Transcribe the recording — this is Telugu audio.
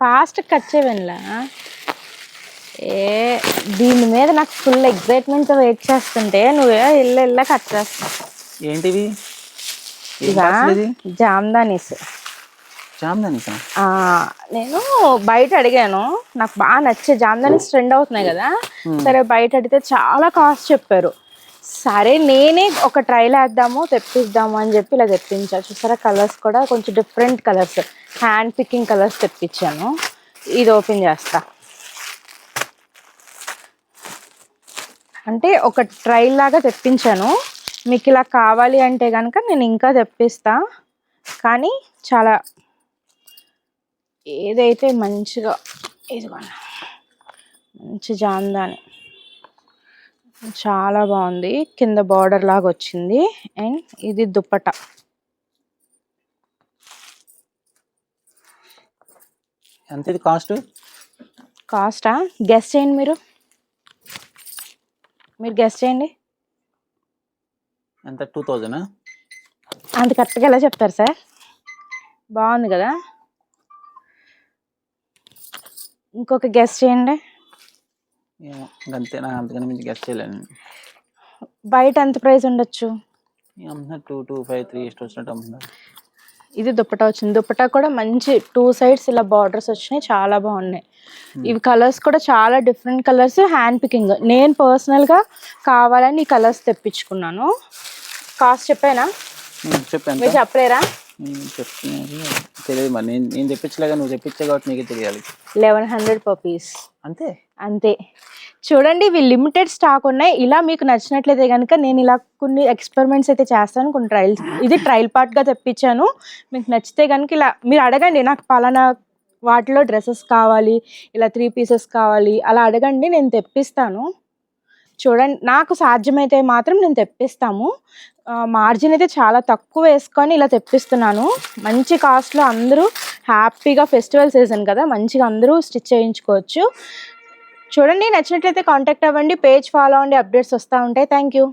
ఫాస్ట్ కట్ చేయవనిలా దీని మీద నాకు ఫుల్ ఎక్సైట్మెంట్ వెయిట్ చేస్తుంటే నువ్వే ఇళ్ళ కట్ చేస్తావు. ఏంటివి? జామ్దానీస్. నేను బయట అడిగాను, నాకు బాగా నచ్చే జామ్దానీస్ ట్రెండ్ అవుతున్నాయి కదా, సరే బయట అడిగితే చాలా కాస్ట్ చెప్పారు. సరే నేనే ఒక ట్రైల్ వేద్దాము తెప్పిద్దాము అని చెప్పి ఇలా తెప్పించా. చూసారా కలర్స్ కూడా కొంచెం different colours, hand picking colours తెప్పించాను. ఇది ఓపెన్ చేస్తా. అంటే ఒక ట్రైల్ లాగా తెప్పించాను. మీకు ఇలా కావాలి అంటే కనుక నేను ఇంకా తెప్పిస్తా. కానీ చాలా ఏదైతే మంచిగా ఇదిగోండి మంచి జామ్దాని చాలా బాగుంది. కింద బార్డర్ లాగా వచ్చింది. అండ్ ఇది దుప్పట. ఎంత ఇది కాస్ట్? కాస్టా గెస్ చేయండి. మీరు గెస్ చేయండి. ఎంత? 2000? అంత కరెక్ట్గా ఎలా చెప్తారు సార్? బాగుంది కదా. ఇంకొక గెస్ చేయండి. అంతే, నాకు అంతకన్నా మించి గెస్ చేయలేను. బయట ఎంత ప్రైస్ ఉండొచ్చు? 2, 2, 5, 3 ఇష్టం వచ్చినట్టు అమ్ముతున్నారు. ఇది దుప్పటా వచ్చింది. దుప్పటా కూడా మంచి 2 సైడ్స్ ఇలా బార్డర్స్ వచ్చినాయి, చాలా బాగున్నాయి. ఇవి కలర్స్ కూడా చాలా డిఫరెంట్ కలర్స్, హ్యాండ్ పికింగ్. నేను పర్సనల్గా కావాలని ఈ కలర్స్ తెప్పించుకున్నాను. కాస్ట్ చెప్పానా? చెప్పాను. మీరు చెప్పలేరా? తెలియదు మరి, నేను తెప్పించలేక నువ్వు తెప్పించే కాబట్టి నీకే తెలియాలి. 1100 per piece. అంతే. చూడండి ఇవి లిమిటెడ్ స్టాక్ ఉన్నాయి. ఇలా మీకు నచ్చినట్లయితే కనుక నేను ఇలా కొన్ని ఎక్స్పెరిమెంట్స్ అయితే చేస్తాను, కొన్ని ట్రయల్స్. ఇది ట్రయల్ పార్ట్గా తెప్పించాను. మీకు నచ్చితే కనుక ఇలా మీరు అడగండి, నాకు పలానా వాటిలో డ్రెస్సెస్ కావాలి, ఇలా 3 pieces కావాలి, అలా అడగండి, నేను తెప్పిస్తాను. చూడండి నాకు సాధ్యమైతే మాత్రం నేను తెప్పిస్తాము. మార్జిన్ అయితే చాలా తక్కువ వేసుకొని ఇలా తెప్పిస్తున్నాను. మంచి కాస్ట్లో అందరూ హ్యాపీగా, ఫెస్టివల్ సీజన్ కదా, మంచిగా అందరూ స్టిచ్ చేయించుకోవచ్చు. చూడండి నచ్చినట్లయితే కాంటాక్ట్ అవ్వండి, పేజ్ ఫాలో అవ్వండి, అప్డేట్స్ వస్తూ ఉంటాయి. Thank you.